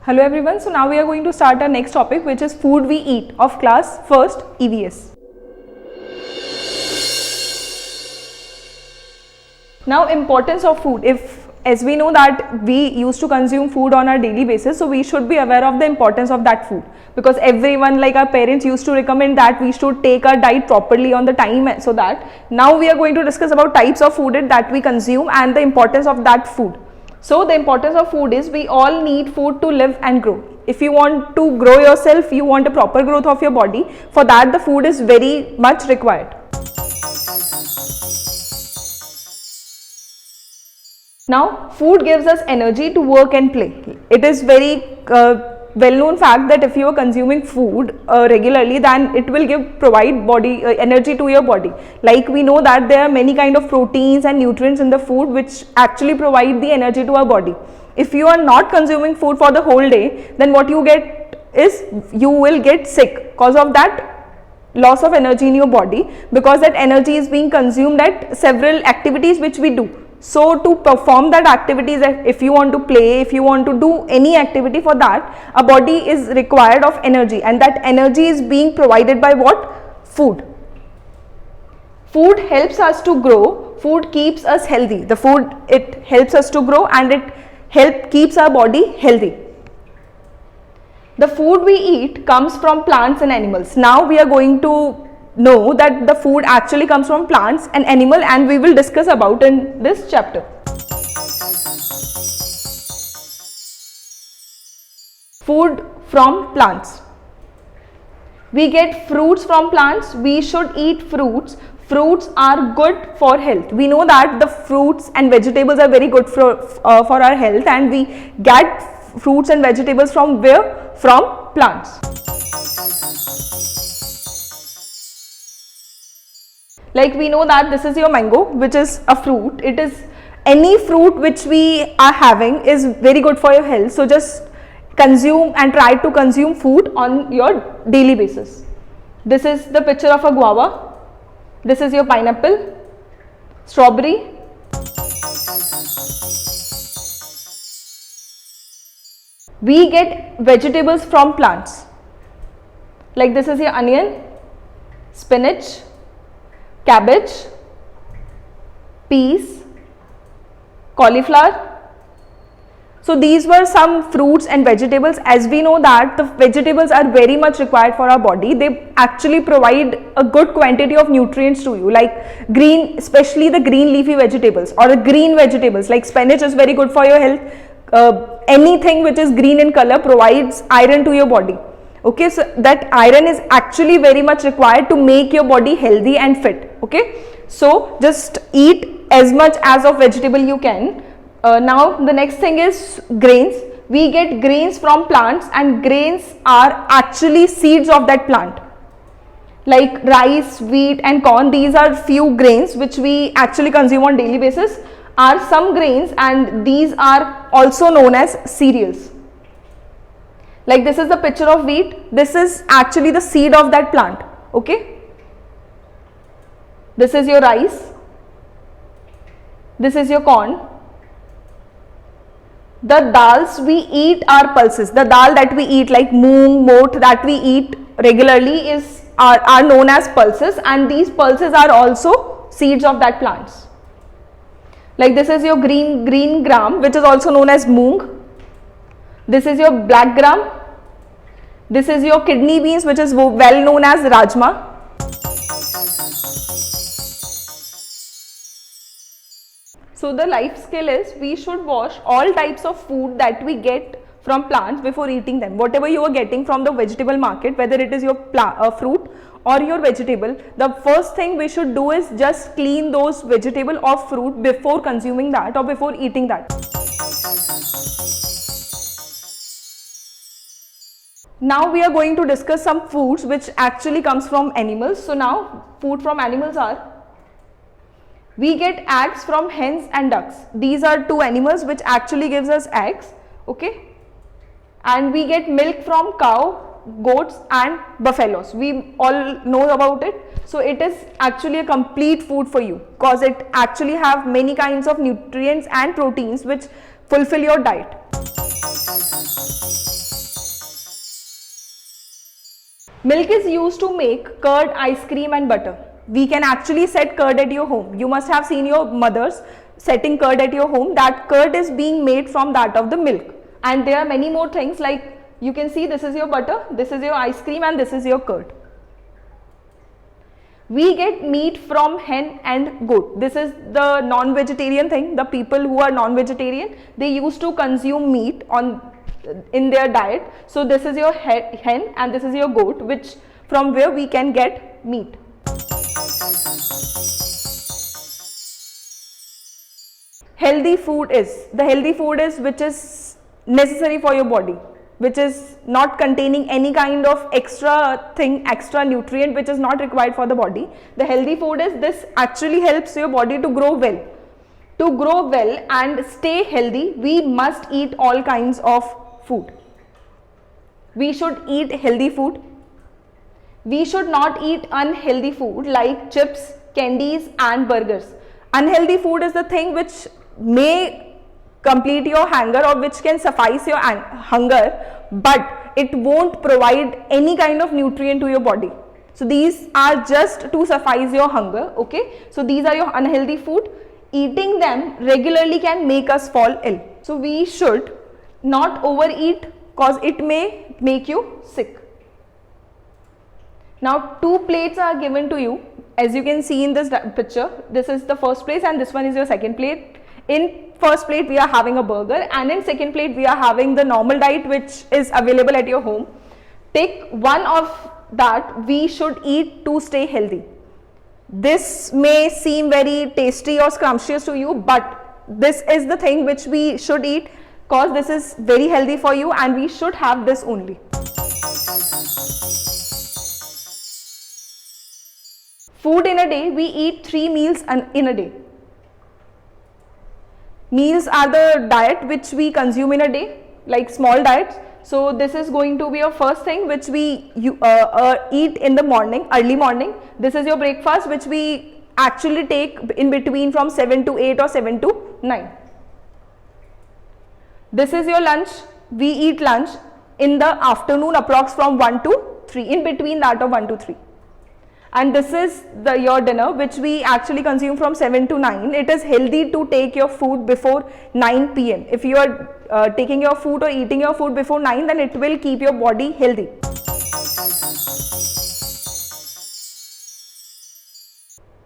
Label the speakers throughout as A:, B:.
A: Hello everyone, so now we are going to start our next topic, which is food we eat of class 1st EVS. Now, importance of food. As we know that we used to consume food on our daily basis, so we should be aware of the importance of that food, because everyone, like our parents, used to recommend that we should take our diet properly on the time. So that now we are going to discuss about types of food that we consume and the importance of that food. So the importance of food is we all need food to live and grow. If you want to grow yourself, you want a proper growth of your body, for that the food is very much required. Now, food gives us energy to work and play. It is very well-known fact that if you are consuming food regularly, then it will provide body energy to your body. Like we know that there are many kind of proteins and nutrients in the food which actually provide the energy to our body. If you are not consuming food for the whole day, then what you get is you will get sick because of that loss of energy in your body, because that energy is being consumed at several activities which we do. So to perform that activities, if you want to play, if you want to do any activity, for that a body is required of energy, and that energy is being provided by what? Food. Food helps us to grow. Food keeps us healthy. The food, it helps us to grow and it keeps our body healthy. The food we eat comes from plants and animals. Now we are going to know that the food actually comes from plants and animal, and we will discuss about in this chapter. Food from plants. We get fruits from plants. We should eat fruits. Fruits are good for health. We know that the fruits and vegetables are very good for our health, and we get fruits and vegetables from where? From plants. Like we know that this is your mango, which is a fruit. It is any fruit which we are having is very good for your health. So just consume and try to consume food on your daily basis. This is the picture of a guava. This is your pineapple, strawberry. We get vegetables from plants. Like this is your onion, spinach, cabbage, peas, cauliflower. So these were some fruits and vegetables. As we know that the vegetables are very much required for our body. They actually provide a good quantity of nutrients to you, like green, especially the green leafy vegetables or the green vegetables like spinach is very good for your health. Anything which is green in color provides iron to your body. Okay, so that iron is actually very much required to make your body healthy and fit. Okay, so just eat as much as of vegetable you can. Now the next thing is grains. We get grains from plants, and grains are actually seeds of that plant. Like rice, wheat and corn, these are few grains which we actually consume on daily basis, are some grains, and these are also known as cereals. Like this is the picture of wheat. This is actually the seed of that plant. Okay. This is your rice. This is your corn. The dals we eat are pulses. The dal that we eat, like moong, mot, that we eat regularly are known as pulses, and these pulses are also seeds of that plants. Like this is your green gram, which is also known as moong. This is your black gram. This is your kidney beans, which is well known as rajma. So the life skill is we should wash all types of food that we get from plants before eating them. Whatever you are getting from the vegetable market, whether it is your fruit or your vegetable, the first thing we should do is just clean those vegetable or fruit before consuming that or before eating that. Now we are going to discuss some foods which actually comes from animals. So now food from animals are, we get eggs from hens and ducks. These are two animals which actually gives us eggs. Okay. And we get milk from cow, goats and buffaloes. We all know about it. So it is actually a complete food for you, because it actually have many kinds of nutrients and proteins which fulfill your diet. Milk is used to make curd, ice cream and butter. We can actually set curd at your home. You must have seen your mothers setting curd at your home. That curd is being made from that of the milk. And there are many more things, like you can see this is your butter, this is your ice cream and this is your curd. We get meat from hen and goat. This is the non-vegetarian thing. The people who are non-vegetarian, they used to consume meat in their diet. So this is your hen and this is your goat, which from where we can get meat. Healthy food is which is necessary for your body, which is not containing any kind of extra nutrient which is not required for the body. The healthy food is, this actually helps your body to grow well. To grow well and stay healthy, we must eat all kinds of food. We should eat healthy food. We should not eat unhealthy food like chips, candies and burgers. Unhealthy food is the thing which may complete your hunger or which can suffice your hunger, but it won't provide any kind of nutrient to your body. So these are just to suffice your hunger, okay? So these are your unhealthy food. Eating them regularly can make us fall ill. So we should not overeat because it may make you sick. Now 2 plates are given to you. As you can see in this picture, this is the first plate and this one is your second plate. In first plate we are having a burger and in second plate we are having the normal diet which is available at your home. Take one of that we should eat to stay healthy. This may seem very tasty or scrumptious to you, but this is the thing which we should eat because this is very healthy for you and we should have this only. Food in a day, we eat 3 meals in a day. Meals are the diet which we consume in a day, like small diets. So this is going to be your first thing which we eat in the morning, early morning. This is your breakfast which we actually take in between from 7 to 8 or 7 to 9. This is your lunch. We eat lunch in the afternoon approx from 1 to 3, in between that of 1 to 3. And this is your dinner which we actually consume from 7 to 9. It is healthy to take your food before 9 p.m. If you are taking your food or eating your food before 9, then it will keep your body healthy.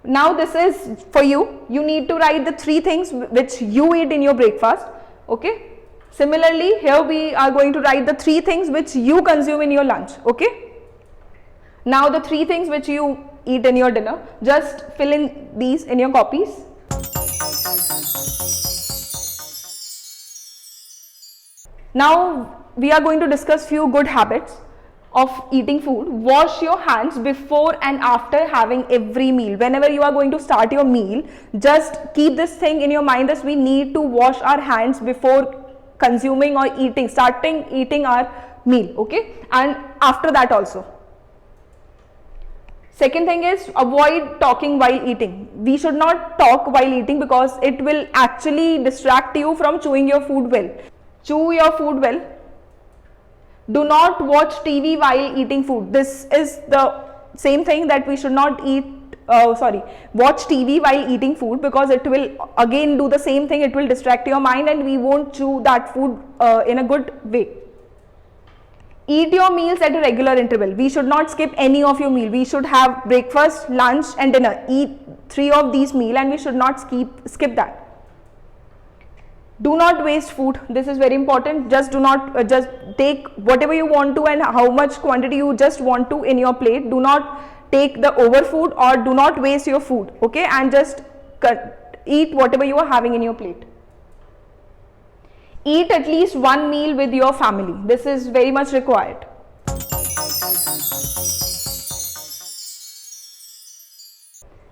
A: Now this is for you. You need to write the 3 things which you eat in your breakfast. Okay. Similarly, here we are going to write the 3 things which you consume in your lunch. Okay. Now the 3 things which you eat in your dinner, just fill in these in your copies. Now we are going to discuss few good habits of eating food. Wash your hands before and after having every meal. Whenever you are going to start your meal, just keep this thing in your mind that we need to wash our hands before consuming or starting eating our meal, okay? And after that also. Second thing is, avoid talking while eating. We should not talk while eating because it will actually distract you from chewing your food well. Chew your food well. Do not watch TV while eating food. This is the same thing that we should not watch TV while eating food, because it will again do the same thing. It will distract your mind and we won't chew that food in a good way. Eat your meals at a regular interval. We should not skip any of your meal. We should have breakfast, lunch and dinner. Eat 3 of these meals and we should not skip that. Do not waste food. This is very important. Just do not just take whatever you want to and how much quantity you just want to in your plate. Do not take the over food or do not waste your food. Okay, and just eat whatever you are having in your plate. Eat at least 1 meal with your family. This is very much required.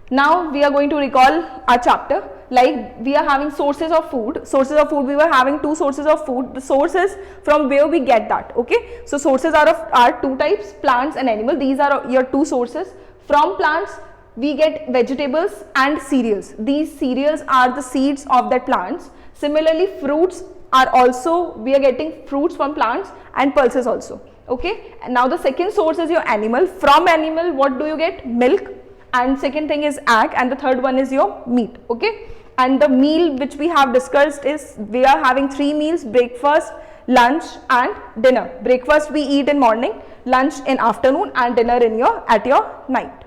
A: Now we are going to recall our chapter. Like we are having sources of food. Sources of food, we were having 2 sources of food. The sources from where we get that. Okay. So sources are 2 types, plants and animal. These are your 2 sources. From plants we get vegetables and cereals. These cereals are the seeds of the plants. Similarly, fruits are also, we are getting fruits from plants and pulses also. Okay, and now the second source is your animal. From animal, what do you get? Milk, and second thing is egg, and the third one is your meat. Okay, and the meal which we have discussed is we are having 3 meals: breakfast, lunch and dinner. Breakfast we eat in morning, lunch in afternoon, and dinner in your at your night.